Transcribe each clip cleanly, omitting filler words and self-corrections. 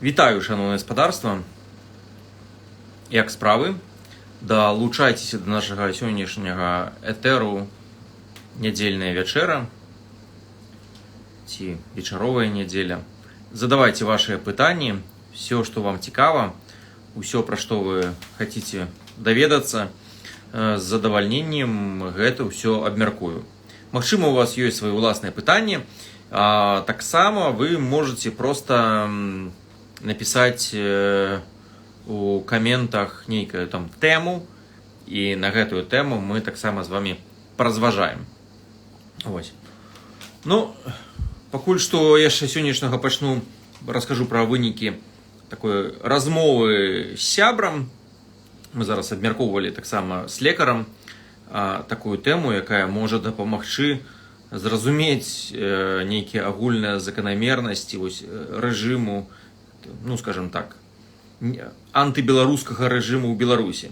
Вітаю, шановне господарство. Як справи? Долучайтеся до нашага сённяшняга этеру нядзельная вячэра ці вечаровая нядзеля. Задавайте ваши пытанні, все, что вам цікава, усё, пра што вы хотите даведацца, з задавальненнем гэта ўсё абмяркую. Магчыма, у вас ёсць свае ўласныя пытанні, а таксама вы можете просто написать у комментах нейкую там тему, и на гэтую тему мы таксама з вами паразважаем. Вось. Ну, пакуль што яшчэ сённяшняга пачну, раскажу пра вынікі такой размовы з сябрам. Мы зараз абмяркоўвалі таксама з лекарам такую тэму, якая можа дапамагчы зразумець нейкія агульныя заканамернасці рэжыму, ну, скажем так, антыбеларускага рэжыму ў Беларусі.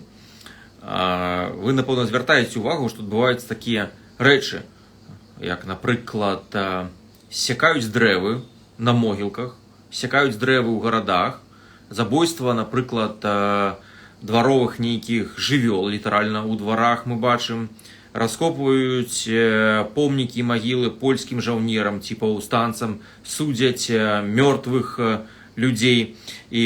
Вы, напэўна, звяртаеце увагу, што адбываюцца такія рэчы, як, напрыклад, сякаюць дрэвы на могілках, сякаюць дрэвы ў гарадах, забойства, напрыклад, дваровых нейкіх жывёл, літаральна ў дварах мы бачым, раскопваюць помнікі і магілы польскім жаўнерам ці паўстанцам, судзяць мёртвых людзей. І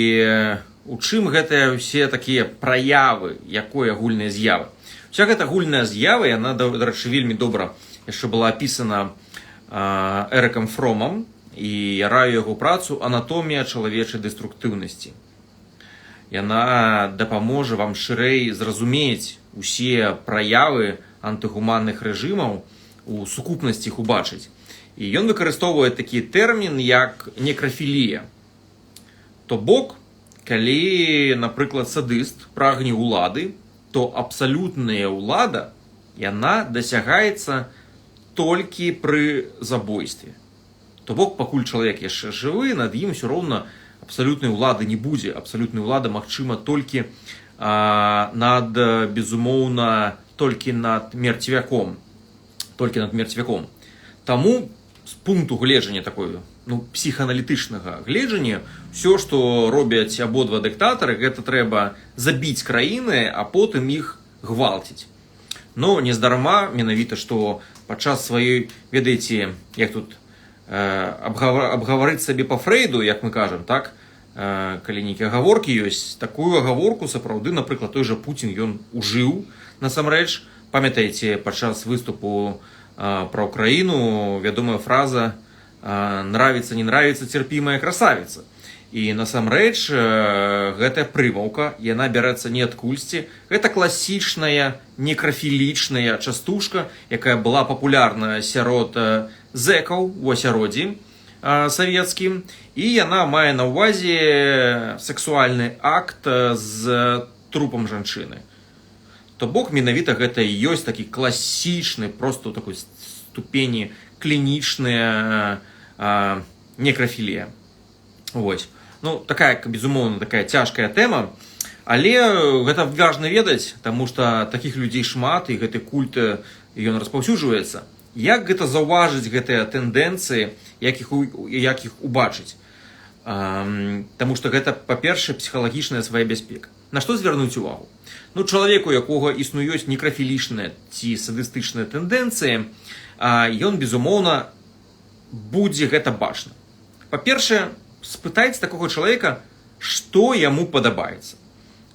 у чым гэтыя ўсе такія праявы, якой агульныя з'явы? Уся гэта агульная з'ява, яна, дарэчы, вельмі добра яшчэ была апісана Эрыкам Фромам, і я раю яго працу «Анатомія чалавечай дэструктыўнасці». Яна дапаможа вам шырэй зразумець усе праявы антыгуманных рэжымаў, у сукупнасці іх убачыць. І ён выкарыстоўвае такі тэрмін, як некрафілія. То бок, калі, напрыклад, садыст прагне ўлады, то абсалютная ўлада, яна дасягаецца толькі пры забойстве. То бок, пакуль чалавек яшчэ жывы, над ім усё роўна абсалютнай улады не будзе. Абсалютная ўлада магчыма толькі над, безумоўна, толькі над мерцвяком. Толькі над мерцвяком. Таму, з пункту гледжання такой, псіхааналітычнага гледжання, все, што робяць абодва дыктатары, гэта трэба забіць краіны, а потым іх гвалціць. Но нездарма, менавіта, што падчас сваёй, ведаеце, як тут абгаварыць сабе па Фрейду, як мы кажам, так, калі нейкія гаворкі ёсць, такую агаворку сапраўды, напрыклад, той жа Пуцін ён ужыў насамрэч. Памятаеце, падчас выступу пра Украіну вядомая фраза «нравится, не нравится, терпимая красавица». І насамрэч гэтая прымаўка, яна бярэцца не адкульсьці. Гэта класічная некрафілічная частушка, якая была папулярна сярод зэкаў у асяроддзі савецкім. І яна мае на ўвазе сексуальны акт з трупам жанчыны. То бок, менавіта гэта і ёсць такі класічны, просто ў такой ступені клінічная некрафілія. Вось. Ну, такая, безумоўна, такая цяжкая тэма, але гэта важна ведаць, таму што такіх людзей шмат, і гэты культ, ён распаўсюджваецца. Як гэта заўважыць, гэтыя тэндэнцыі, як іх убачыць? Таму што гэта, па-першае, псіхалагічная свая бяспека. На што звярнуць увагу? Ну, чалавеку, якога існуюць некрафілічныя ці садыстычныя тэндэнцыі, ён, безумоўна, будзе гэта бачна. Па-першае, спытайце такога чалавека, што яму падабаецца.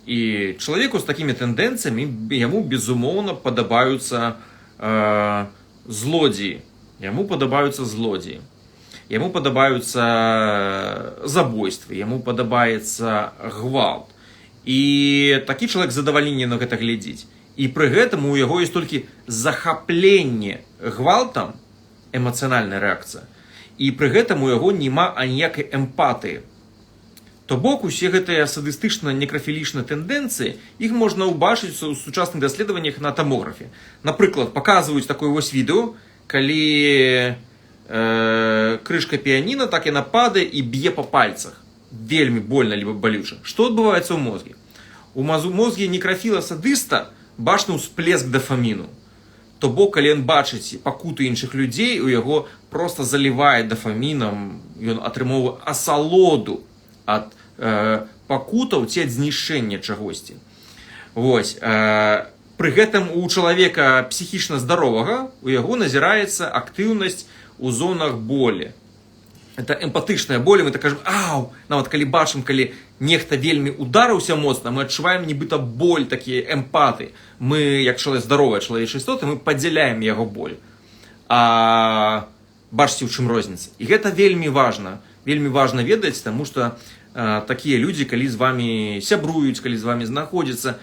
І чалавеку з такімі тэндэнцыямі яму, безумоўна, падабаюцца злодзеі. Яму падабаюцца злодзеі. Яму падабаюцца забойствы, яму падабаецца гвалт. І такі чалавек з задавальненнем на гэта глядзіць. І пры гэтым у яго ёсць толькі захапленне гвалтам, эмацыянальная рэакцыя. І пры гэтым у яго няма аніякай эмпатыі. То бок, усе гэтыя садыстычна некрафілічныя тэндэнцыі, іх можна ўбачыць у сучасных даследаваннях на тамографе. Напрыклад, паказваюць такое вось відэо, калі крышка піяніна так яна падае і б'е па пальцах. Вельмі больна, либо балюча. Што адбываецца ў мозгі? У мозгі некрафіла-садыста бачны ўсплеск дафаміну. То бок, калі ён бачыць пакуты іншых людзей, у яго проста залівае дафамінам, ён атрымоўвае асалоду ад пакутаў ці ад знішчэння чагосьці. Вось. Пры гэтым у чалавека псіхічна здаровага у яго назіраецца актыўнасць у зонах болі. Это эмпатычная боль, мы так кажем, ау, нават калі бачым, калі нехта вельмі ударыўся моцна, мы адчуваем нібыта боль, такія эмпаты. Мы, як здаровая чалавечая істота, мы падзяляем яго боль. А бачыце, у чым розніца. І гэта вельмі важна ведаць, таму што такія людзі, калі з вамі сябруюць, калі з вамі знаходзяцца,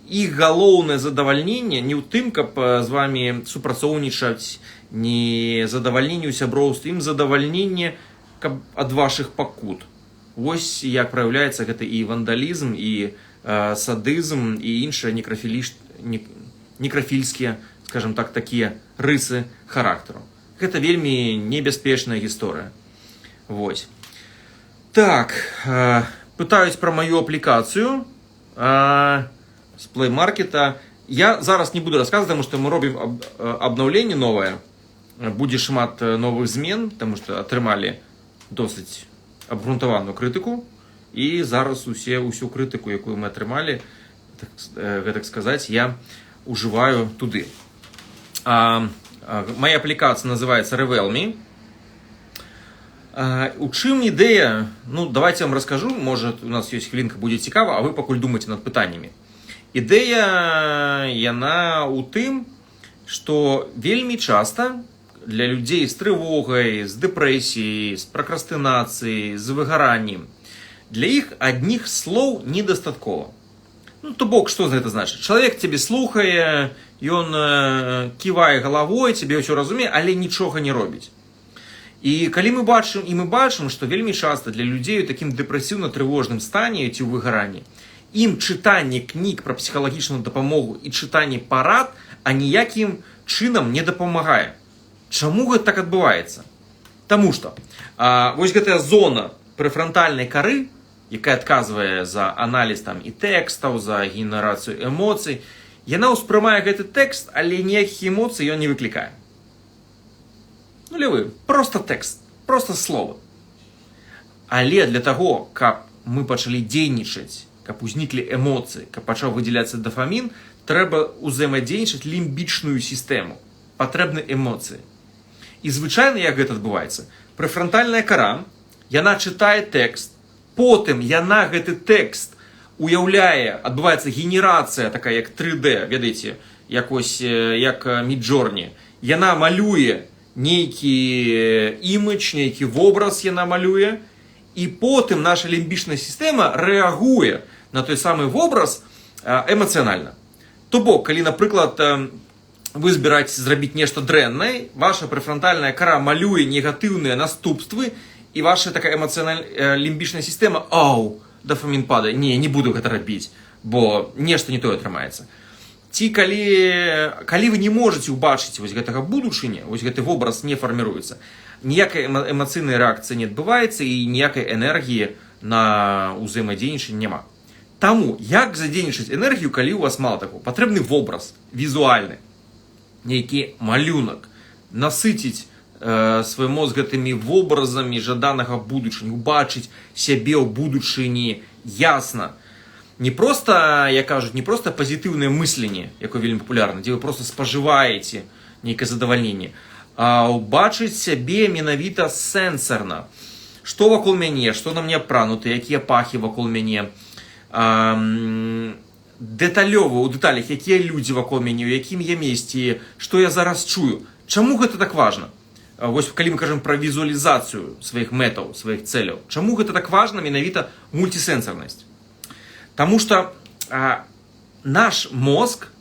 іх галоўнае задавальненне не ў тым, каб з вамі супрацоўнічаць, не задавальненне ў сяброўстве, ім задавальненне каб ад вашых пакут. Вось як праяўляецца гэта і вандалізм, і садызм, і іншыя некрафільскія, скажем так, такія рысы характару. Гэта вельмі небяспечная гісторыя. Вось. Так, пытаюць пра маю аплікацыю з Play Market. Я зараз не буду расказваць, таму што мы робім абнаўленне новае. Будзе шмат новых змен, таму што атрымалі досыць абгрунтаваную крытыку, і зараз усю крытыку, якую мы атрымалі, так сказаць, я ужываю туды. Моя аплікацыя называецца Revelme. У чым ідэя? Ну, давайте я вам раскажу, можа, у нас ёсць хвілінка, будзе цікава, а вы пакуль думайце над пытаннямі. Ідэя, яна ў тым, што вельмі часта для людзей з трывогай, з дэпрэсіяй, з пракрастынацыяй, з выгараннем, для іх адних слоў недастаткова. Ну, то бок, што гэта значыць? Чалавек цябе слухае, ён ківае галавой, цябе ўсё разумее, але нічога не робіць. І калі мы бачым, што вельмі часта для людзей у такім дэпрэсіўна-трывожным стане ці ў выгаранні, ім чытанне кніг пра псіхалагічную дапамогу і чытанне парад аніякім чынам не дапамагае. Чаму гэта так адбываецца? Таму што вось гэтая зона прэфрантальнай кары, якая адказвае за аналіз там і тэкстаў, за генерацыю эмоцый, яна ўспрымае гэты тэкст, але ніякіх эмоцый ён не выклікае. Нулявы, просто тэкст, просто слова. Але для таго, каб мы пачалі дзейнічаць, каб узніклі эмоцыі, каб пачаў выдзяляцца дафамін, трэба ўзаемадзейнічаць лімбічную сістэму. Патрэбны эмоцыі. І звычайна як гэта адбываецца? Прэфрантальная кара, яна чытае тэкст, потым яна гэты тэкст уяўляе, адбываецца генерацыя такая, як 3D, ведаеце, як Midjourney. Яна малюе нейкі імідж, нейкі вобраз яна малюе, і потым наша лімбічная сістэма рэагуе на той самы вобраз эмацыянальна. То бок, калі, напрыклад, вы збіраецеся зрабіць нешта дрэннае, ваша прэфрантальная кара малюе негатыўныя наступствы, і ваша такая лімбічная сістэма, ау, дафамін падае, не буду гэта рабіць, бо нешта не тое атрымаецца. Ці калі вы не можаце ўбачыць вось гэтага будучыня, вось гэты вобраз не фарміруецца, ніякай эмацыйнай рэакцыі не адбываецца і ніякай энергіі на ўзаемадзейнічанне няма. Таму, як задзейнічаць энергію, калі у вас мала такого? Патрэбны вобраз, візуальны, нейкі малюнак, насыціць свой мозг гэтымі вобразамі жаданага будучыні, убачыць сябе ў будучыні ясна. Не проста, як кажуць, не проста пазітыўнае мысленне, якое вельмі папулярна, дзе вы проста спажываеце нейкае задавальненне, а убачыць сябе менавіта сэнсарна. Што вакол мяне, што на мне апрануты, якія пахі вакол мяне, дэталёва, у дэталях, якія людзі вакол мяне, у якім я месці, што я зараз чую. Чаму гэта так важна? Вось калі мы кажам пра візуалізацыю сваіх мэтаў, сваіх цэляў, чаму гэта так важна менавіта мультисенсарнасць? Таму што наш мозг,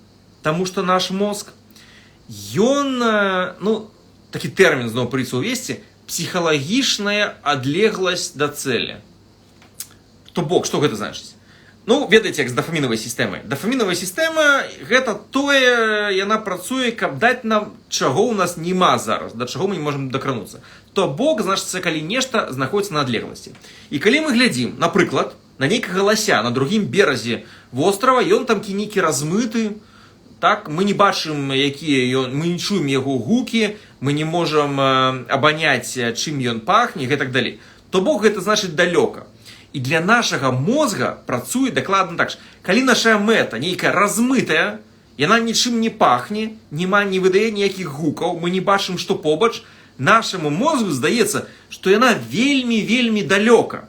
ён, такі тэрмін зноў прыйдзецца ўвесці, псіхалагічная адлегласць да цэлі. То бок, што гэта значыць? Ну, ведаеце, як з дафамінавай сістэмай. Дафамінавая сістэма – гэта тое, яна працуе, каб даць нам, чаго ў нас няма зараз, да чаго мы не можам дакрануцца. То бок, значыцца, калі нешта знаходзіцца на адлегласці. І калі мы глядзім, напрыклад, на нейкага лася на другім беразе вострава, ён там нейкі размыты, так, мы не бачым, якія мы не чуем яго гукі, мы не можам абаняць, чым ён пахне, і гэтак далей. То бок, гэта значыць далёка. І для нашага мозга працуе дакладна так ж. Калі наша мэта нейкая размытая, яна нічым не пахне, не выдае ніякіх гукаў, мы не бачым, што побач, нашаму мозгу здаецца, што яна вельмі далёка.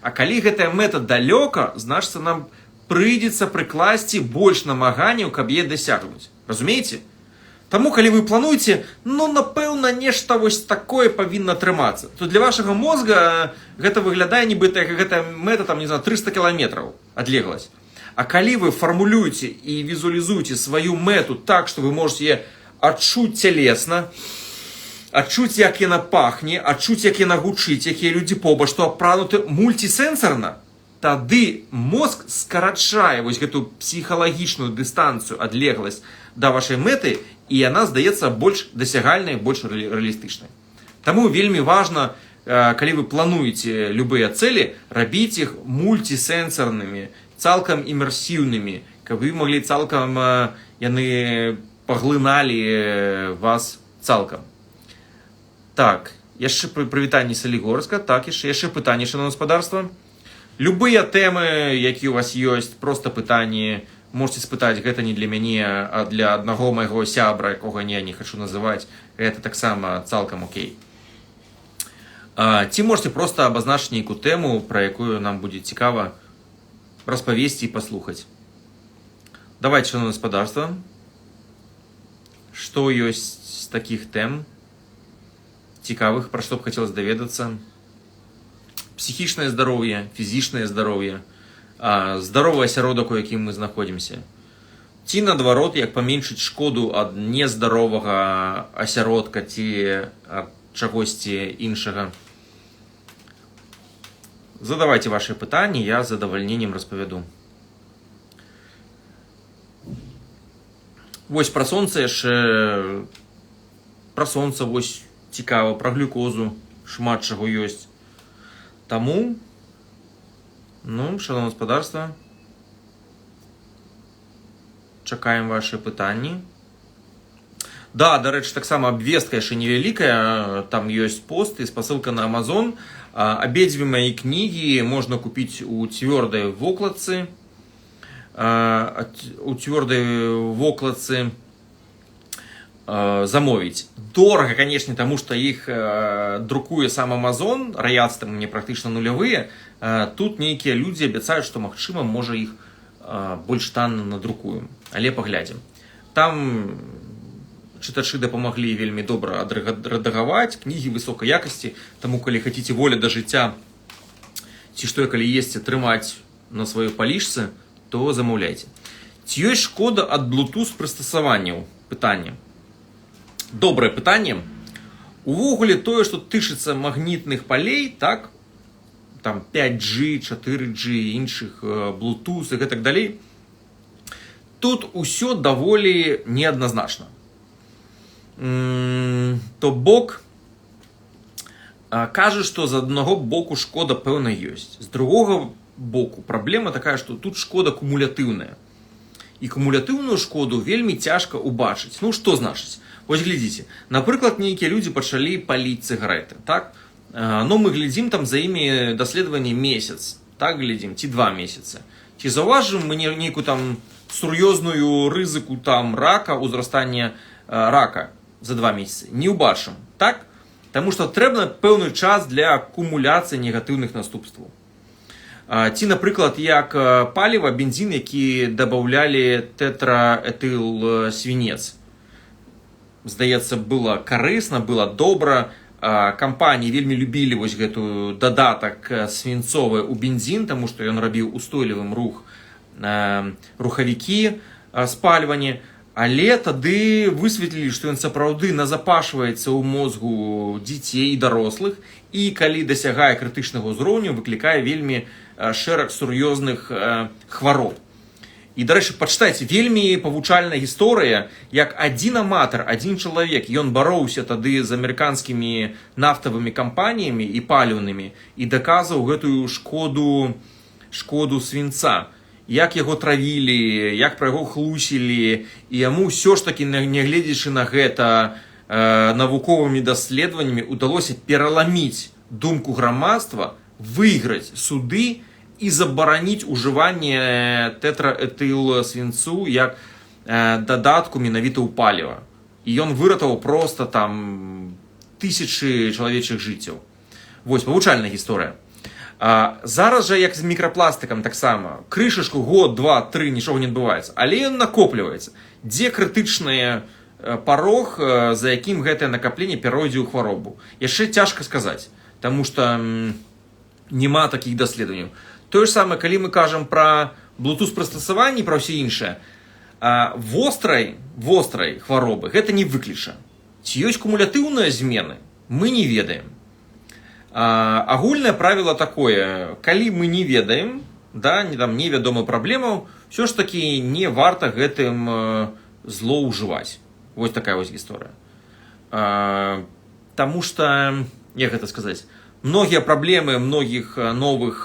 А калі гэтая мэта далёка, значыцца нам прыйдзецца прыкласці больш намаганняў, каб яе дасягнуць. Разумееце? Таму, калі вы плануеце, напэўна, нешта вось такое павінна атрымацца, то для вашага мозга гэта выглядае, нібыта гэтая мэта, 300 кіламетраў адлегласць. А калі вы фармулюеце і візуалізуеце сваю мэту так, што вы можете яе адчуць цялесна, адчуць, як яна пахне, адчуць, як яна гучыць, якія людзі побач, што апрануты мульцісэнсарна, тады мозг скарачае вось гэту псіхалагічную дыстанцыю, адлегласць да вашай мэты, і яна здаецца больш дасягальнай, больш рэалістычнай. Таму вельмі важна, калі вы плануеце любыя цэлі, рабіць іх мульцісэнсарнымі, цалкам імерсіўнымі, каб вы маглі цалкам, яны паглыналі вас цалкам. Так, яшчэ прывітанне з Салігорска. Так, яшчэ пытанне, шановнае гаспадарства. Любыя тэмы, якія у вас ёсць, проста пытанні, можете спытаць, гэта не для мяне, а для аднаго майго сябра, якога я не хачу называць, гэта таксама цалкам окей. Ці можете проста абазначыць нейкую тэму, пра якую нам будзе цікава распавесці і паслухаць. Давайте, шановнае гаспадарства, што ёсць з такіх тэм цікавых, пра што б хацелася даведацца? Псіхічнае здароўе, фізічнае здароўе, здаровы асяродак, у якім мы знаходзімся. Ці, наадварот, як паменшыць шкоду ад нездаровага асяродка ці ад чагосьці іншага. Задавайце ваши пытанні, я з задавальненнем распавяду. Вось пра сонца яшчэ... Пра сонца вось цікава, пра глюкозу шмат чаго ёсць. Таму, шановнае гаспадарства, чакаем ваши пытанні. Да, дарэчы, таксама абвестка яшчэ невялікая, там ёсць пост і спасылка на Amazon. Абедзве мои кнігі можна купіць у цвёрдай вокладцы. У цвёрдай вокладцы замовіць. Дорага, канешне, таму што іх друкуе сам Amazon, раяцы там мне практычна нулявыя. Тут нейкія людзі абяцаюць, што, магчыма, можа іх больш танна надрукуем. Але паглядзім. Там чытачы дапамаглі вельмі добра адрэдагаваць, кнігі высокай якасці, таму калі хаціце воля да жыцця, ці што, калі есці трымаць на сваёй палішцы, то замаўляйце. Ці ёсць шкода ад Bluetooth прыстасаванняў? Пытанне. Добрае пытанне. Увогуле тое, што тычыцца магнітных палей, так, там 5G, 4G, іншых Bluetooth і гэтак далей, тут усё даволі неадназначна. То бок, кажа, што з аднаго боку шкода пэўна ёсць. З другога боку праблема такая, што тут шкода кумулятыўная. І кумулятыўную шкоду вельмі цяжка ўбачыць. Што значыць? Вось глядзіце, напрыклад, нейкія людзі пачалі паліць цыгарэты, так? Мы глядзім там за імі даследаванне месяц, так глядзім, ці 2 месяцы. Ці заўважым мы нейкую там сур'ёзную рызыку там рака, узрастання рака за 2 месяцы? Не ўбачым, так? Таму што трэбна пэўны час для акумуляцыі негатыўных наступстваў. Ці, напрыклад, як паліва, бензін, які дабаўлялі тэтраэтыл свінец. Здаецца, было карысна, было добра. Кампаніі вельмі любілі вось гэту дадатак свінцовы ў бензін, таму што ён рабіў устойлівым рухавікі спальвання. Але тады высветлілі, што ён сапраўды назапашваецца ў мозгу дзяцей і дарослых, і калі дасягае крытычнага ўзроўню, выклікае вельмі шэраг сур'ёзных хвароб. І, дарэчы, пачытайце, вельмі павучальная гісторыя, як адзін аматар, адзін чалавек, ён бароўся тады з амерыканскімі нафтавымі кампаніямі і паліўнымі і даказаў гэтую шкоду свінца. Як яго травілі, як пра яго хлусілі, і яму ўсё ж такі, нягледзячы на гэта, навуковымі даследаваннямі удалося пераламіць думку грамадства выиграть суды и забараніць ужыванне тетраэтылсвінцу як дадатку менавіта ў паліва. І ён выратаваў просто там тысячы чалавечых жыццяў. Вось, павучальная гісторыя. Зараз жа, як з мікрапластыкам таксама, крышачку год, два, тры, нічога не адбываецца, але ён накопліваецца. Дзе крытычны парог, за якім гэтае накапленне перайдзе ў хваробу? Яшчэ цяжка сказаць, таму што няма такіх даследаванняў. Тое ж самае, калі мы кажам пра Bluetooth прыстасаванні, пра ўсе іншае, вострай хваробы гэта не выключа. Ці ёсць кумулятыўныя змены, мы не ведаем. Агульнае правіла такое, калі мы не ведаем, да, невядома праблемаў, ўсё ж такі не варта гэтым злоўжываць. Вось такая вось гісторыя. Таму што, як гэта сказаць, многія праблемы многіх новых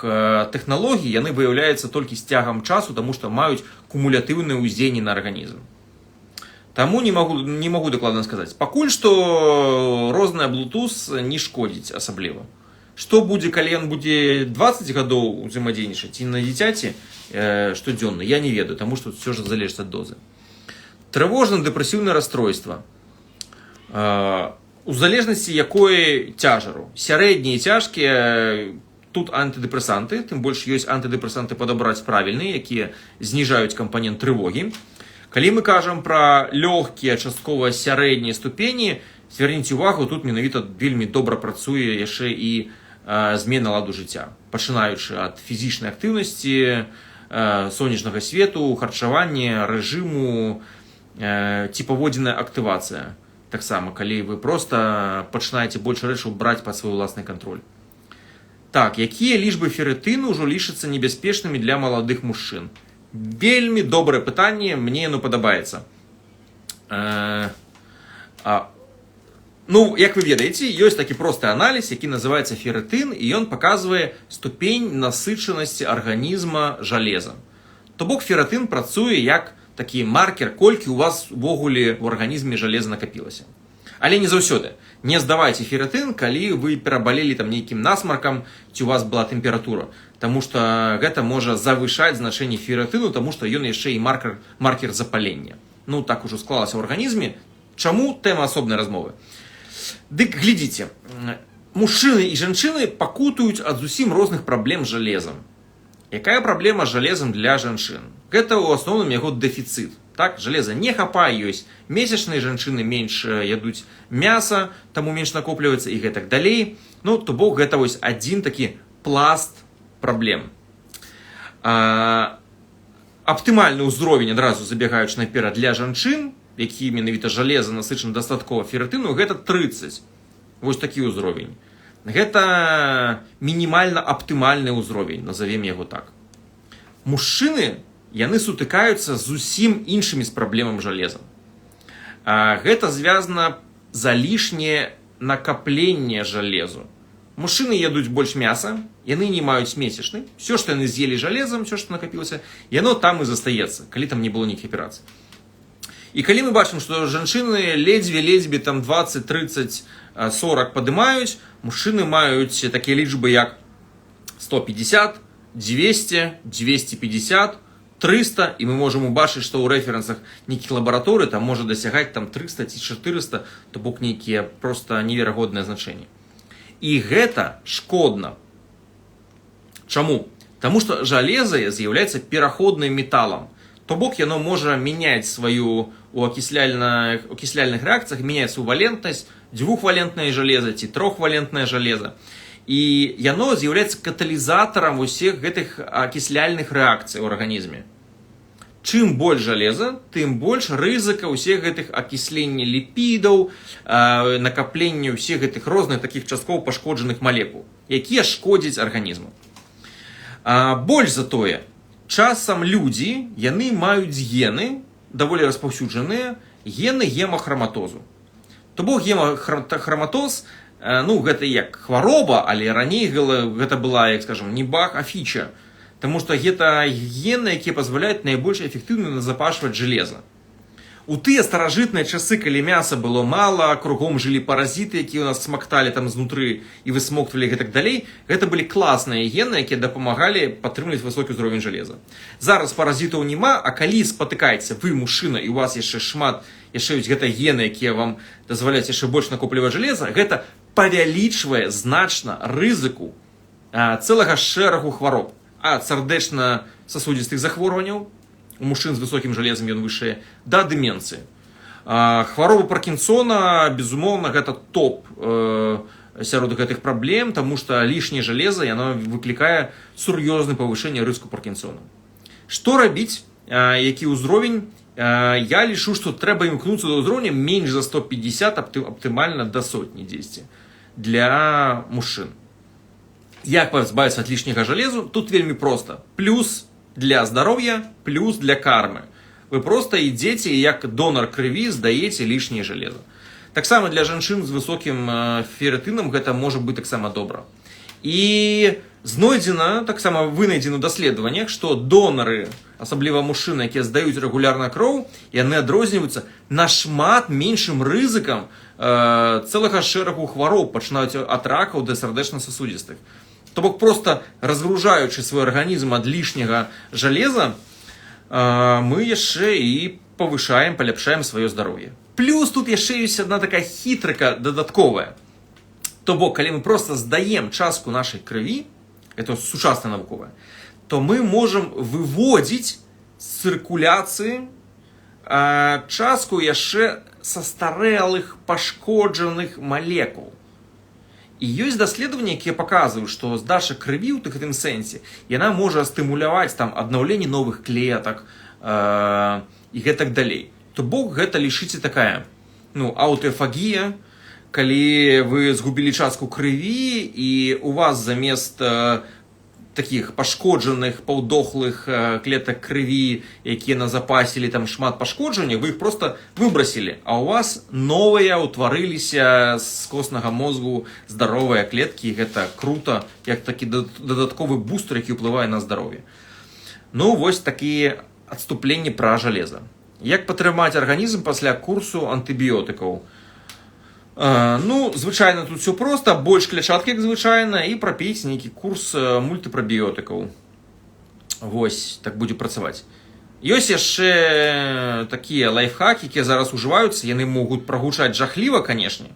тэхналогій, яны выяўляюцца толькі з цягам часу, таму што маюць кумулятыўнае ўздзеянне на арганізм. Таму не магу дакладна сказаць. Пакуль што розная Bluetooth не шкодзіць асабліва. Што будзе, калі ён будзе 20 гадоў узаемадзейнічаць ці на дзіцяці штодзённа, я не ведаю, таму што ўсё ж залежыць ад дозы. Трывожна-дэпрэсіўнае расстройства. У залежнасці якой цяжару. Сярэднія і цяжкія, тут антыдэпрэсанты, тым больш ёсць антыдэпрэсанты падабраць правільныя, якія зніжаюць кампанент трывогі. Калі мы кажам пра лёгкія, часткова сярэднія ступені, звярніце увагу, тут менавіта вельмі добра працуе яшчэ і змена ладу жыцця. Пачынаючы ад фізічнай актыўнасці, сонечнага свету, харчавання, рэжыму ці паводзіная актывацыя. Таксама, калі вы проста пачынаеце больш рэчаў браць пад свой уласны кантроль. Так, якія лічбы феррытыну ўжо лічацца небяспечнымі для маладых мужчын? Вельмі добрае пытанне, мне яно падабаецца. Ну, як вы ведаеце, ёсць такі просты аналіз, які называецца феррытын, і ён паказвае ступень насычанасці арганізма жалезам. То бок феррытын працуе як такі маркер, колькі у вас увогуле ў арганізме жалеза накапілася. Але не заўсёды. Не здавайце феррытын, калі вы перабалелі там нейкім насмаркам, ці у вас была тэмпература. Таму што гэта можа завышаць значэнне феррытыну, таму што ён яшчэ і маркер запалення. Ну, так ужо склалася ў арганізме. Чаму? Тэма асобнай размовы. Дык глядзіце, мужчыны і жанчыны пакутуюць ад зусім розных праблем з жалезам. Якая праблема з жалезам для жанчын? Гэта ў асноўным яго дэфіцыт. Так, жалеза не хапае, ёсць месячныя жанчыны менш ядуць мяса, таму менш накопліваецца і гэтак далей. Ну, то бок гэта вось адзін такі пласт праблем. Аптымальны ўзровень, адразу забегаючы наперад, для жанчын, які менавіта жалеза насычана дастаткова феррытыну, гэта 30. Вось такі ўзровень. Гэта мінімальна аптымальны ўзровень, назовем яго так. Мужчыны, яны сутыкаюцца з зусім іншымі з праблемам жалеза. Гэта звязана за лішняе накапленне жалезу. Мужчыны ядуць больш мяса, яны не маюць месячны. Все, што яны з'елі жалезам, все, што накапілася, яно там і застаецца, калі там не было ніякіх аперацый. І калі мы бачым, што жанчыны ледзьве там 20, 30, 40 падымаюць, мужчыны маюць такія лічбы як 150, 200, 250, 300, і мы можам убачыць, што ў рэферэнсах нейкіх лабараторый там можа дасягаць там 300 ці 400, то бок нейкія проста неверагодныя значэнні. І гэта шкодна. Чаму? Таму што жалеза з'яўляецца пераходным металам. То бок яно можа мяняць сваю у акісляльных рэакцыях, мяняць сваю валентнасць, двухвалентнае жалеза ці трохвалентнае жалеза. І яно з'яўляецца каталізатарам усіх гэтых акісляльных рэакцый у арганізме. Чым больш жалеза, тым больш рызыка ўсіх гэтых акіслення ліпідаў, накаплення ўсіх гэтых розных такіх часткоў пашкоджаных малекул, якія шкодзяць арганізму. Больш за тое, часам людзі, яны маюць гены, даволі распаўсюджаныя, гены гемахраматозу. То бок гемахраматоз, ну, гэта як хвароба, але раней гэта была, як скажем, не баг, а фіча. Таму што гэта гены, якія пазваляюць найбольш эфектыўна назапашваць жалеза. У тыя старажытныя часы, калі мяса было мала, кругом жылі паразіты, якія ў нас смакталі там знутры і высмоктвалі і так далей, гэта былі класныя гены, якія дапамагалі падтрымліваць высокі ўзровень жалеза. Зараз паразітаў няма, а калі спатыкаеце вы мужчына і у вас яшчэ шмат яшчэ ёсць гэта гены, якія вам дазваляюць яшчэ больш накопліваць жалеза, гэта павялічвае значна рызыку цэлага шэрагу хвароб. Ад сардэчна-сасудзістых захворванняў, у мужчин з высокім жалезам ён вышэй, да деменцыі. Хвароба Паркінсона, безумоўна, гэта топ сярод гэтых праблем, таму што лішняе жалеза яно выклікае сур'ёзнае павышэнне рыску Паркінсона. Што рабіць, які ўзровень? Я лічу, што трэба імкнуцца да ўзроўня менш за 150, аптымальна да сотні дзесьці для мужчын. Як пазбавіцца ад лішняга жалезу? Тут вельмі проста. Плюс для здароўя, плюс для кармы. Вы проста ідзеце, як донар крыві, здаеце лішняе жалеза. Таксама для жанчын з высокім феррытынам гэта можа быць таксама добра. І знойдзена, таксама вынайдзена ў даследаваннях, што донары, асабліва мужчыны, якія здаюць рэгулярна кроў, яны адрозніваюцца нашмат меншым рызыкам цэлага шэрагу хвароб, пачынаюць ад ракаў да сардэчна-сасудзістых. То бок просто разгружаючы свой арганізм ад лішняга жалеза, мы яшчэ і павышаем, паляпшаем сваё здароўе. Плюс тут яшчэ ёсць адна такая хітрыка дадатковая. То бок, калі мы просто здаем частку нашай крыві, это сучасная навуковая, то мы можам выводзіць з цыркуляцыі частку яшчэ састарэлых, пашкоджаных малекул. І ёсць даследаванні, якія паказваюць, што здача крыві ў гэтым сэнсе, яна можа стымуляваць там аднаўленне новых клетак і гэтак далей. То бок гэта лічыце такая, аўтаэфагія, калі вы згубілі частку крыві і у вас замест таких пашкоджаных, паўдохлых клетак крыві, якія назапасілі там шмат пашкоджання, вы іх просто выбрасілі, а у вас новыя ўтварыліся з коснага мозгу здаровыя клеткі, гэта круто, як такі дадатковы бустер, які ўплывае на здароўе. Вось такія адступленні пра жалеза. Як падтрымаць арганізм пасля курсу антыбіётыкаў? Звычайна тут все проста, больш клятчаткі, як звычайна, і прапіць нейкі курс мультыпрабіётыкаў. Вось, так будзе працаваць. Ёсць яшчэ такія лайфхакі, якія зараз ужываюцца, яны могуць прагучаць жахліва, канешне,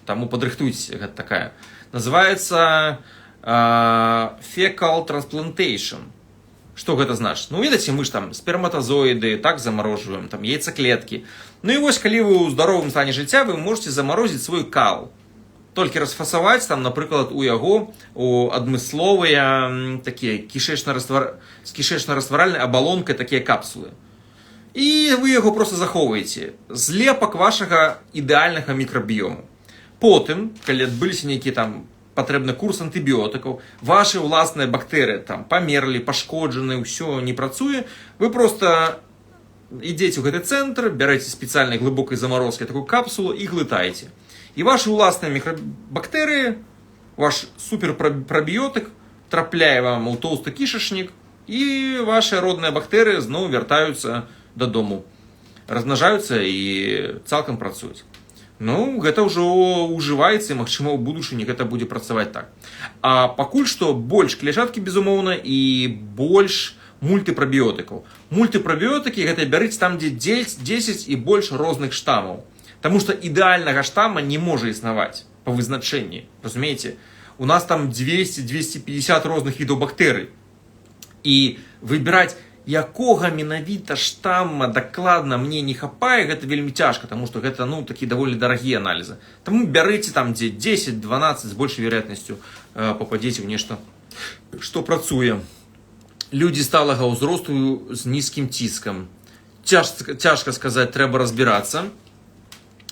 таму падрыхтуйце, гэта такая. Называецца fecal transplantation. Што гэта значыць? Ведаце, мы ж там сперматазоіды так замарожваем, там яйцаклеткі. І вось, калі вы ў здаровым стане жыцця, вы можете замарозіць свой кал. Толькі расфасаваць, там, напрыклад, у яго у адмысловыя такія з кішэчна-растваральнай абалонкай такія капсулы. І вы яго просто захоўваеце. Злепак вашага ідэальнага мікрабіёму. Потым, калі адбыліся нейкія там патрэбны курс антыбіётыкаў, ваши ўласныя бактэрыі там памерлі, пашкоджаны, ўсё не працуе, вы просто ідзеце ў гэты цэнтр, бярэце спецыяльнай глыбокай замарозкай такую капсулу і глытаеце. І ваши ўласныя мікрабактэрыі, ваш суперпрабіётык трапляе вам у тоўсты кішачнік, і ваши родныя бактэрыі зноў вяртаюцца дадому, размнажаюцца і цалкам працуюць. Гэта ўжо ўжываецца, і, магчыма, у будучыні гэта будзе працаваць так. А пакуль што больш клятчаткі, безумоўна, і больш мультыпрабіётыкаў. Мультыпрабіётыкі гэта бярыць там, дзе 10 і больш розных штамаў. Таму што ідэальнага штама не можа існаваць па вызначэнні. Разумееце? У нас там 200-250 розных відаў бактэрый. І выбіраць, якога менавіта штамма дакладна мне не хапае, гэта вельмі цяжка, таму што гэта такі даволі дарагія аналізы. Таму бярыце там, дзе 10-12 з большай вероятнасцю пападзеце ў нешта, што працуе. Людзі сталага ўзросту з нізкім ціскам. Цяжка сказаць, трэба разбірацца,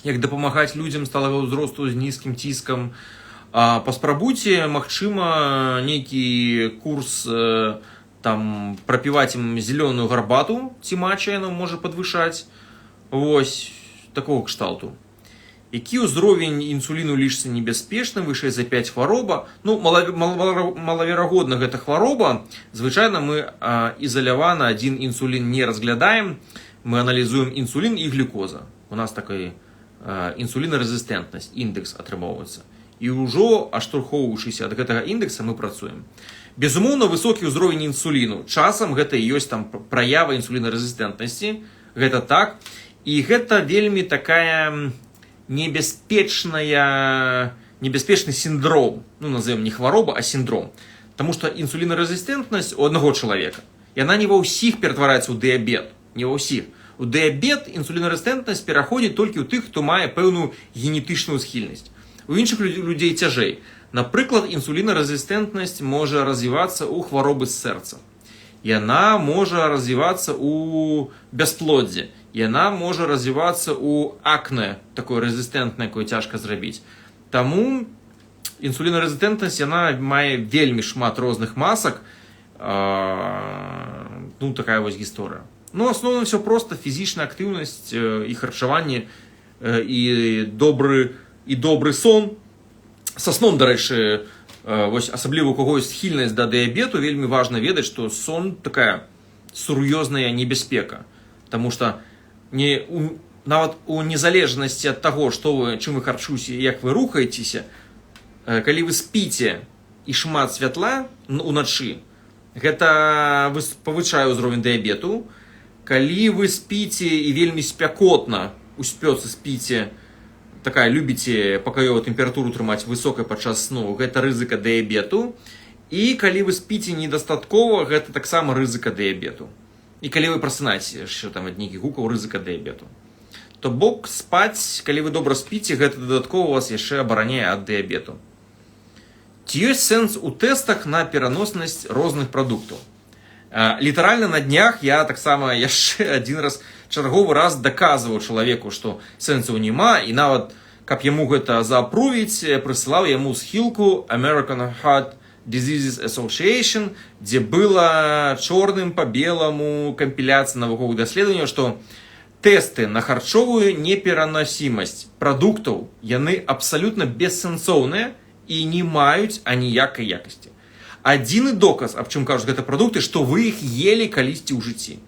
як дапамагаць людзям сталага ўзросту з нізкім ціскам. Паспрабуйце, магчыма, нейкі курс там прапіваць ім зелёную гарбату, ці матча яно можа падвышаць. Вось, такого кшталту. Які ўзровень інсуліну лічыцца небяспечным, вышэй за 5 хвароба. Малаверагодна гэта хвароба. Звычайна мы ізалявана адзін інсулін не разглядаем. мы аналізуем інсулін і глюкоза. У нас такая інсулінарэзістэнтнасць, індекс атрымоўваецца. І ўжо адштурхоўваючыся ад гэтага індекса мы працуем. Безумоўна, высокі ўзровень інсуліну. Часам гэта і ёсць там праява інсулінарэзістэнтнасці. Гэта так. І гэта вельмі такая небяспечны синдром. Ну, назовем не хвароба, а синдром. Потому что інсулінарэзістэнтнасць у одного чалавека, яна не ва ўсіх ператвараецца ў дыябет. Не ва ўсіх. У дыябет інсулінарэзістэнтнасць пераходзіць толькі ў тых, хто мае пэўную генетычную схільнасць. У іншых людзей цяжэй. Напрыклад, інсулінарэзістэнтнасць можа развівацца ў хваробы сэрца. Яна можа развівацца ў бясплоддзі. Яна можа развівацца ў акне, такое рэзістэнтнае, якое цяжка зрабіць. Таму інсулінарэзістэнтнасць, яна мае вельмі шмат розных масак. Ну, такая вось гісторыя. Ну, асноўна все просто, фізічная актыўнасць і харчаванне, і добры сон. Са сном, дарэчы, вось асабліва у каго ёсць схільнасць да дыябету, вельмі важна ведаць, што сон такая сур'ёзная небяспека. Таму што нават у незалежнасці ад таго, чым вы харчуеце і як вы рухаецеся, калі вы спіце і шмат святла уначы, гэта павышае ўзровень дыябету. Калі вы спіце і вельмі спякотна у спёцы спіце, такая любіце пакаёвую тэмпературу трымаць высокай падчас сну, гэта рызыка дыябету. І калі вы спіце недастаткова, гэта таксама рызыка дыябету. І калі вы прасынаеце, що там ад нейкіх гукаў, рызыка дыябету. То бок спаць, калі вы добра спіце, гэта дадаткова вас яшчэ абараняе ад дыябету. Ці ёсць сэнс у тэстах на пераноснасць розных прадуктаў? Літаральна на днях я таксама яшчэ чарговы раз даказваў чалавеку, што сэнсаў няма, і нават, каб яму гэта заапрувіць, прысылаў яму схілку American Heart Diseases Association, дзе была чорным па беламу кампіляцыя навуковых даследаванняў, што тэсты на харчовую непераносімасць прадуктаў, яны абсалютна бессэнсоўныя і не маюць аніякай якасці. Адзіны доказ, аб чым кажуць гэта прадукты, што вы іх елі калісьці ў жыцці.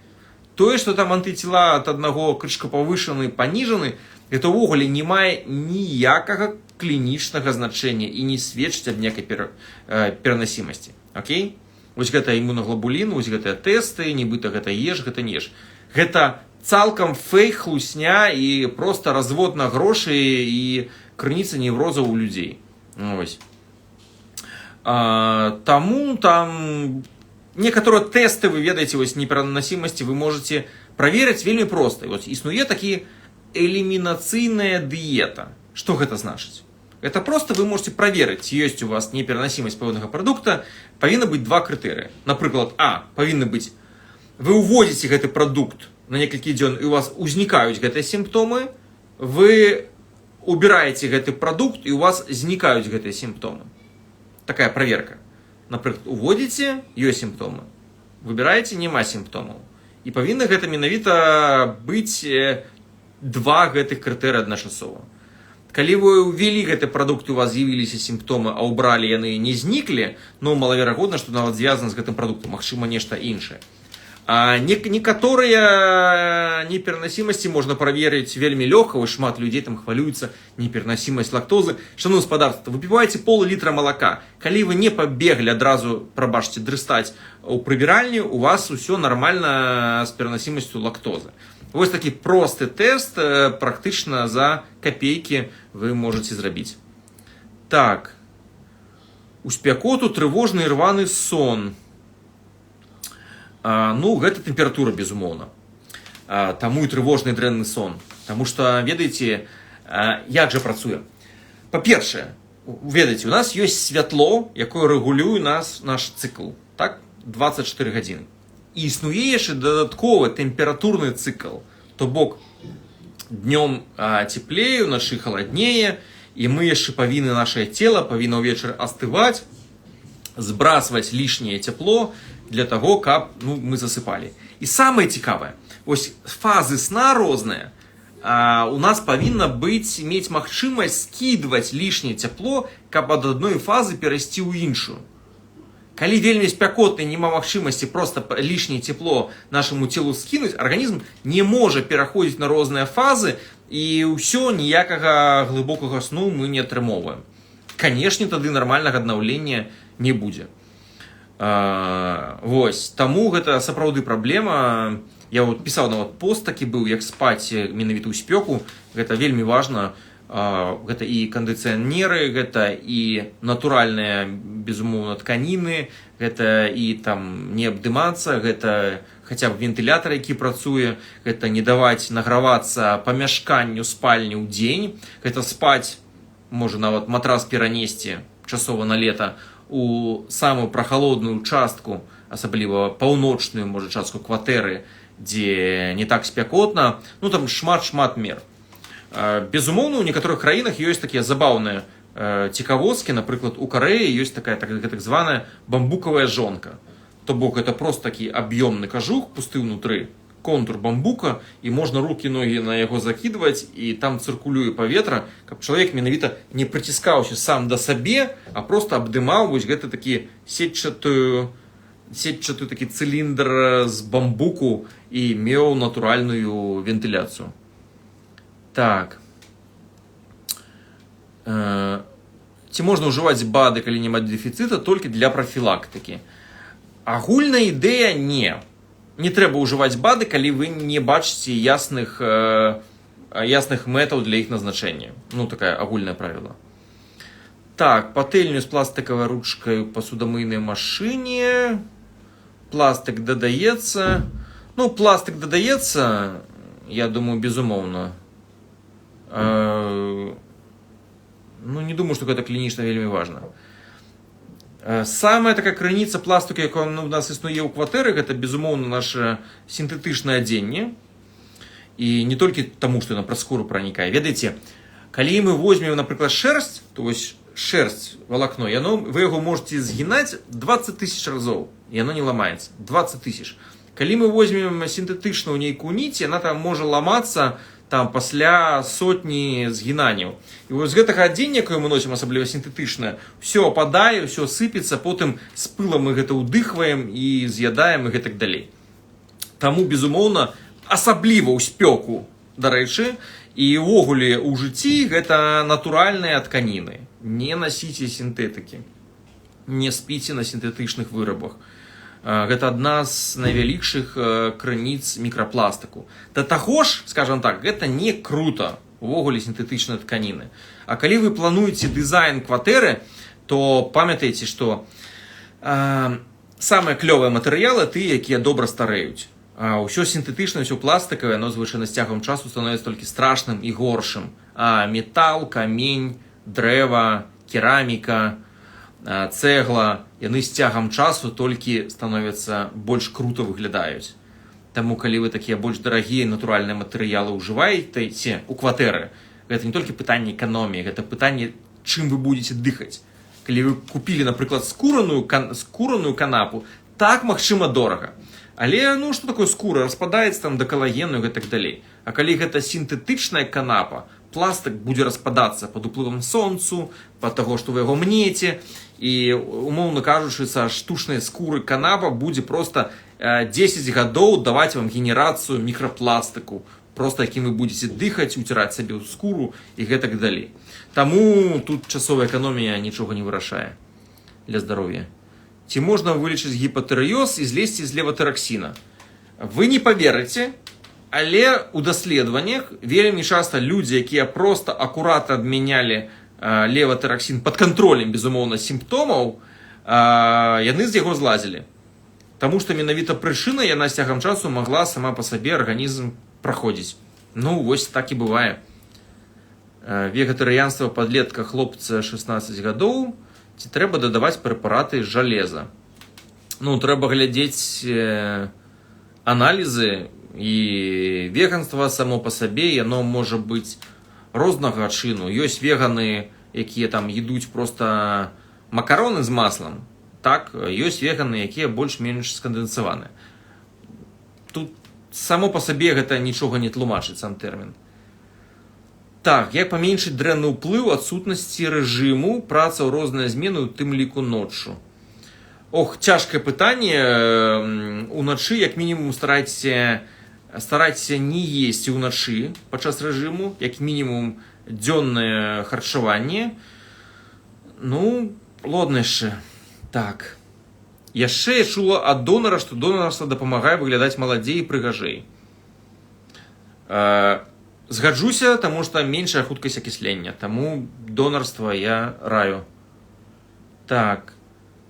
Тое, што там антыцела ад аднаго крышка павышаны, паніжаны, гэта ўвогуле не мае ніякага клінічнага значэння і не сведчыць аб некай перанасімасці. Окей? Вось гэта імунаглабулін, вось гэтыя тэсты, нібыта гэта еш, гэта не еш. Гэта цалкам фейк, хлусня і проста развод на грошы і крыніца неврозаў у людзей. Вось. Таму там некаторыя тэсты, вы ведаеце, вось неперанасімасці вы можете праверыць вельмі проста. Вось існуе такі элімінацыйная дыета. Што гэта значыць? Это просто вы можете праверыць, ці ёсць у вас неперанасімасць пэўнага прадукта. Павінна быць два крытэрыі. Напрыклад, павінна быць, вы ўводзіце гэты прадукт на некалькі дзён, і у вас узнікаюць гэтыя сімптомы, вы убіраеце гэты прадукт, і у вас знікаюць гэтыя сімптомы. Такая праверка. Напрыклад, уводзіце, ёсць сімптомы. Выбіраеце, няма сімптомаў. І павінна гэта менавіта быць два гэтых крытэрыя адначасова. Калі вы ўвялі гэты прадукт, у вас з'явіліся сімптомы, а ўбралі яны не зніклі, ну, малаверагодна, што нават звязана з гэтым прадуктам, магчыма, нешта іншае. Некаторыя неперанасімасці можна праверыць вельмі лёгка, вось шмат людзей там хвалююцца, неперанасімасць лактозы. Шановнае гаспадарства, выпіваеце пол-літра малака. Калі вы не пабеглі адразу, прабачце, дрыстаць у прыбіральні, у вас усё нармальна з перанасімасцю лактозы. Вось такі просты тэст, практычна за капейкі вы можаце зрабіць. Так. У спякоту трывожны і рваны сон. Ну, гэта тэмпература, безумоўна. Таму і трывожны і дрэнны сон. Таму што, ведаеце, як жа працуе? Па-першае, ведаеце, у нас ёсць святло, якое рэгулюе наш цыкл. Так? 24 гадзіны. І існуе яшчэ дадатковы тэмпературны цыкл. То бок, днём цеплее, уначы халаднее, і мы яшчэ павінны, нашае цела павінна ўвечары астываць, збрасваць лішняе цяпло, для таго, каб мы засыпалі. І самае цікавае, ось фазы сна розныя, у нас павінна мець магчымасць скідваць лішняе цяпло, каб ад адной фазы перайсці ў іншую. Калі вельмі спякотна, няма магчымасці просто лішняе тепло нашаму телу скінуць, арганізм не можа пераходзіць на розныя фазы, і ўсё, ніякага глыбокага сну мы не атрымоўваем. Канешне, тады нармальнага аднаўлення не будзе. Вось, таму гэта сапраўды праблема. Я пісаў нават пост такі быў, як спаць менавіта ў спёку. Гэта вельмі важна. Гэта і кандыцыянеры, гэта і натуральныя, безумоўна, тканіны, гэта і там не абдымацца, гэта хаця б вентылятар, які працуе, гэта не даваць награвацца памяшканню спальні ў дзень, гэта спаць, можа нават матрас перанесці часова на лета у самую прахалодную частку, асабліва паўночную, можа, частку кватэры, дзе не так спякотна, ну там шмат мер. Безумоўна, у некаторых краінах ёсць такія забаўныя цікавосткі. Напрыклад, у Карэі ёсць такая так званая бамбукавая жонка. То бок, это просто такі аб'ёмны кажух, пусты ўнутры, контур бамбука, і можна рукі-ногі на яго закідваць, і там цыркулюе паветра, каб чалавек менавіта не прыціскаўся сам да сабе, а просто абдымаў вось гэты такі сетчаты такі цыліндр з бамбуку і меў натуральную вентыляцыю. Так. Ці можна ўжываць БАДы, калі няма дэфіцыта, толькі для прафілактыкі? Агульная ідэя не. Не трэба ўжываць БАДы, калі вы не бачыце ясных мэтаў для іх назначэння. Ну, такая агульная правіла. Так, патэльню з пластикавай ручкай у пасудамыйнай машыне. Пластик дадаецца. Ну, пластик дадаецца, я думаю, безумоўна. Ну, не думаю, что гэта клінічна вельмі важна. Самая такая крыніца пластику, якая у нас існуе ў кватэры, гэта, безумоўна, наше сінтэтычнае адзенне. І не толькі таму, што яно праз скуру пранікае. Ведаеце, калі мы возьмем, напрыклад, шэрсць, то вось шэрсць, валакно, вы яго можете згінаць 20 000 разоў, і яно не ламаецца. 20 000. Калі мы возьмем сінтэтычную нейкую ніць, яна там можа ламацца там пасля сотні згінанняў. І вось з гэтага адзення, якое мы носім, асабліва сінтэтычнае, ўсё ападае, ўсё сыпецца, потым з пылам мы гэта ўдыхваем і з'ядаем і гэтак далей. Таму, безумоўна, асабліва ў спёку, дарэчы, і ўвогуле ў жыцці гэта натуральныя тканіны. Не насіце сінтэтыкі. Не спіце на сінтэтычных вырабах. Гэта адна з найвялікшых крыніц мікрапластыку. Да таго ж, скажам так, гэта не круто, увогуле сінтэтычныя тканіны. А калі вы плануеце дызайн кватэры, то памятайце, што самыя клёвыя матэрыялы тыя, якія добра старэюць. А ўсё сінтэтычнае, ўсё пластыкавае, яно звычайна з цягам часу становіцца толькі страшным і горшым. А метал, камень, дрэва, кераміка, цэгла, яны з цягам часу толькі становяцца больш круто выглядаюць. Таму, калі вы такія больш дарагія натуральныя матэрыялы ўжываеце ў кватэры, гэта не толькі пытанне эканоміі, гэта пытанне, чым вы будете дыхаць. Калі вы купілі, напрыклад, скураную канапу, так, магчыма, дорага. Але, ну, што такое скура? Распадаецца там да калагену і гэтак далей. А калі гэта сінтэтычная канапа, пластик будзе распадацца пад уплывам сонцу, пад таго, што вы яго мнеце, і, умоўна кажучы, са штучнай скуры канапа будзе проста 10 гадоў даваць вам генерацыю мікрапластыку, проста якім вы будете дыхаць, уціраць сабе ў скуру і гэтак далей. Таму тут часовая эканомія нічога не вырашае для здароўя. Ці можна вылечыць гіпатырэоз і злезці з леватэраксіна? Вы не паверыце, але ў даследаваннях вельмі часта людзі, якія проста акуратна адмянялі леватэраксін пад кантролем, безумоўна, сімптомаў, яны з яго злазілі. Таму што менавіта прычына яна з цягам часу магла сама па сабе арганізм праходзіць. Ну, вось так і бывае. Вегетарыянства падлетка хлопца 16 гадоў. Ці трэба дадаваць прэпараты з жалеза? Ну, трэба глядзець аналізы, і веганства само па сабе, яно можа быць рознага чыну. Ёсць веганы, якія там ядуць проста макароны з маслам. Так, ёсць веганы, якія больш-менш скандэнсаваны. Тут само па сабе гэта нічога не тлумачыць, сам тэрмін. Так, як паменшыць дрэнны ўплыў адсутнасці рэжыму, праца ў розныя змены, у тым ліку ноччу. Ох, цяжкае пытанне. Уначы, як мінімум, старайцеся не есці ўначы падчас рэжыму, як мінімум дзённае харчаванне. Ну, ладно яшчэ. Так. Яшчэ я чула ад донара, што донарства дапамагае выглядаць маладзей і прыгажэй. Згаджуся, таму што меншая хуткасць акіслення. Таму донарства я раю. Так.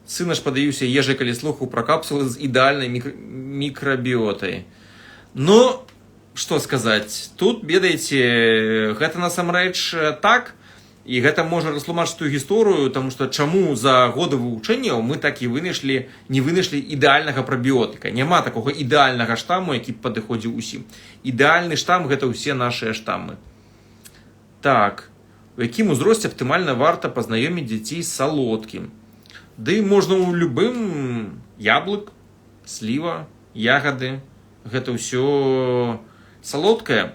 Сына ж падаюся ежай, калі слухаў пра капсулы з ідэальнай мікрабіотай. Ну, што сказаць, тут, ведаеце, гэта насамрэч так, і гэта можа растлумачыць тую гісторыю, таму што чаму за годы вывучэнняў мы так і не вынайшлі ідэальнага прабіотыка. Няма такога ідэальнага штаму, які б падыходзіў усім. Ідэальны штам – гэта ўсе нашыя штамы. Так, у якім узросце аптымальна варта пазнаёміць дзяцей з салодкім? Ды можна ў любым: яблык, сліва, ягады. Гэта ўсё салодкае.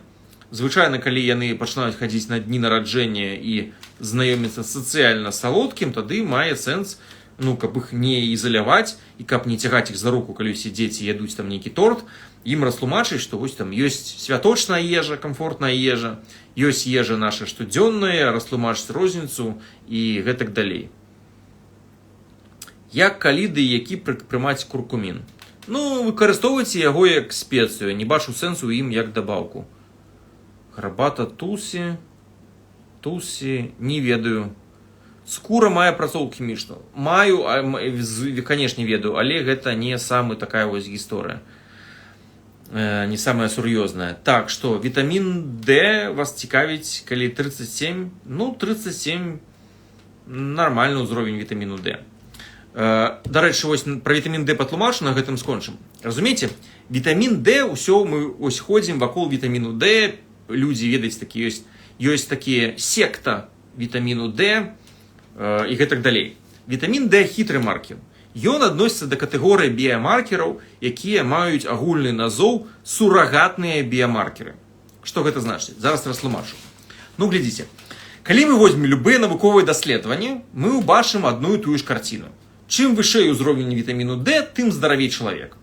Звычайна, калі яны пачынаюць хадзіць на дні нараджэння і знаёміцца сацыяльна з салодкім, тады мае сэнс, каб іх не ізаляваць і каб не цягаць іх за руку, калі ўсе дзеці ядуць там нейкі торт, ім растлумачыць, што вось там ёсць святочная ежа, камфортная ежа, ёсць ежа наша штодзённая, растлумачыць розніцу і гэтак далей. Як каліды, які прымаць куркумін? Выкарыстоўвайце яго як спецыю, не бачу сэнсу ў ім як дабаўку. Гарбата тусі, не ведаю. Скура мае апрацоўку хімічную. Маю, канешне, ведаю, але гэта не самая такая вось гісторыя. Не самая сур'ёзная. Так, што, вітамін D вас цікавіць, калі 37? 37 нармальны ўзровень вітаміну D. Дарэчы, вось пра вітамін D патлумачана, гэтым скончым. Разумееце, вітамін D, усё мы ось ходзім вакол вітаміну D, людзі, ведаеце, такі ёсць такія секта вітаміну D і гэтак далей. Вітамін D хітры маркер. Ён адносіцца да катэгорыі біямаркераў, якія маюць агульны назоў сурагатныя біямаркеры. Што гэта значыць? Зараз растлумачу. Глядзіце. Калі мы возьмем любыя навуковыя даследаванні, мы ўбачым адну і тую ж карціну. Чым вышэй узровень вітаміну D, тым здаравей чалавек.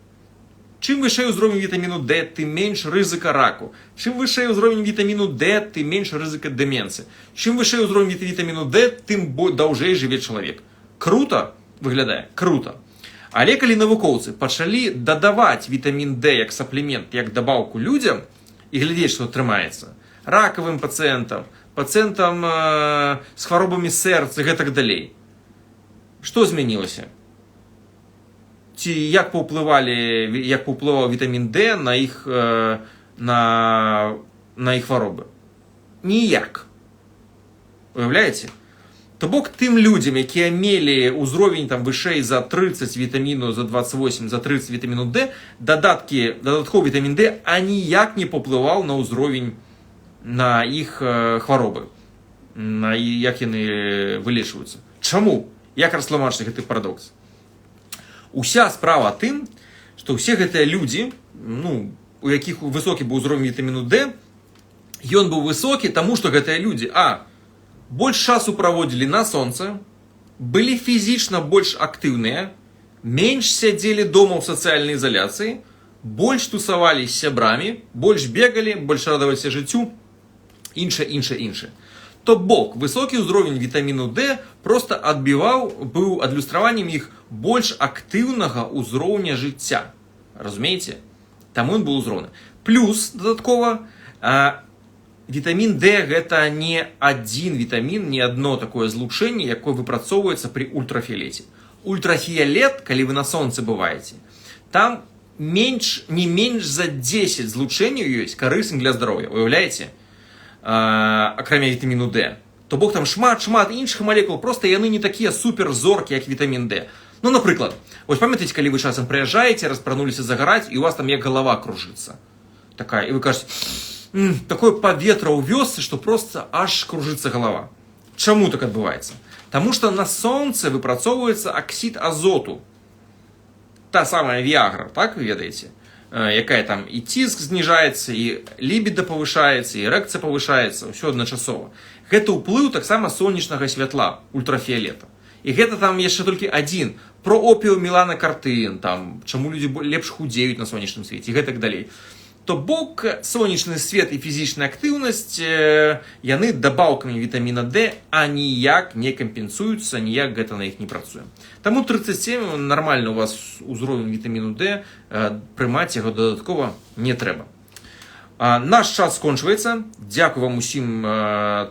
Чым вышэй узровень вітаміну D, тым менш рызыка раку. Чым вышэй узровень вітаміну D, тым менш рызыка дэмэнцыі. Чым вышэй узровень вітаміну D, тым даўжэй жыве чалавек. Крута? Выглядае? Крута. Але калі навукоўцы пачалі дадаваць вітамін D як саплемент, як дабаўку людзям, і глядзець, што атрымаецца, ракавым пацыентам, пацыентам з хваробамі сэрца і гэтак далей, што змянілася? Ці як паўплываў вітамін D на іх хваробы? Ніяк. Уяўляеце? То бок тым людзям, якія мелі ўзровень вышэй за 30 вітаміну, за 28, за 30 вітаміну D, дадатковы вітамін D аніяк не паўплываў на ўзровень на іх хваробы, на як яны вылечваюцца. Чаму? Як растлумачыць гэты парадокс? Уся справа тым, што ўсе гэтыя людзі, у якіх высокі быў узровень вітаміну D, ён быў высокі, таму што гэтыя людзі, больш часу праводзілі на сонцы, былі фізічна больш актыўныя, менш сядзелі дома ў сацыяльнай ізаляцыі, больш тусавалі з сябрамі, больш бегалі, больш радаваліся жыццю, інша. То бок, высокі ўзровень вітаміну D проста быў адлюстраваннем іх больш актыўнага ўзроўня жыцця. Разумееце? Таму ён быў узроўны. Плюс, дадаткова, вітамін D гэта не адзін вітамін, не адно такое злучэнне, якое выпрацоўваецца пры ультрафіялеце. Ультрафіялет, калі вы на сонцы бываеце, там не менш за 10 злучэнняў ёсць карысных для здароўя. Уяўляеце? Акрамя вітаміну D. То бок там шмат іншых малекул, просто яны не такія суперзоркі, як вітамін D. Напрыклад, вось памятаеце, калі вы часам прыязджаеце, распрануліся загараць, і у вас там як галава кружыцца. Такая, і вы кажаце, такое паветра ў вёсцы, што просто аж кружыцца галава. Чаму так адбываецца? Таму што на сонцы выпрацоўваецца аксід азоту. Та самая віагра, так вы ведаеце? Якая там і ціск зніжаецца, і лібіда павышаецца, і эрэкцыя павышаецца, ўсё адначасова. Гэта ўплыў таксама сонечнага святла, ультрафіялета. І гэта там яшчэ толькі адзін. Про опію меланакартын, там, чаму людзі лепш худзеюць на сонечным свеце і гэтак далей. То бок сонечны свет і фізічная актыўнасць яны дабаўкамі вітаміна D, а ніяк не кампенсуюцца, ніяк гэта на іх не працуе. Таму 37 нармальны у вас узровень вітаміну D, прымаць яго дадаткова не трэба. Наш час скончваецца. Дзякую вам усім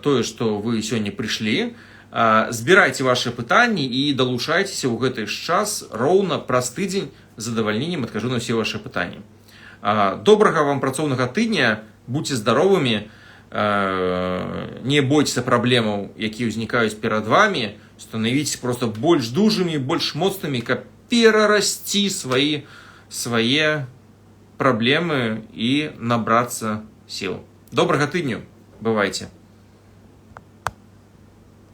тое, што вы сёння прыйшлі. Збірайце ваши пытанні і далучайцеся ў гэты час роўна праз тыдзень з задавальненнем адкажу на ўсе ваши пытанні. Добрага вам працоўнага тыдня, будьце здаровымі, не бойцеся праблемаў, якія ўзнікаюць перад вами, станавіцеся просто больш дужымі, больш моцнымі, каб перарасці свае праблемы і набрацца сіл. Добрага тыдню, бывайце!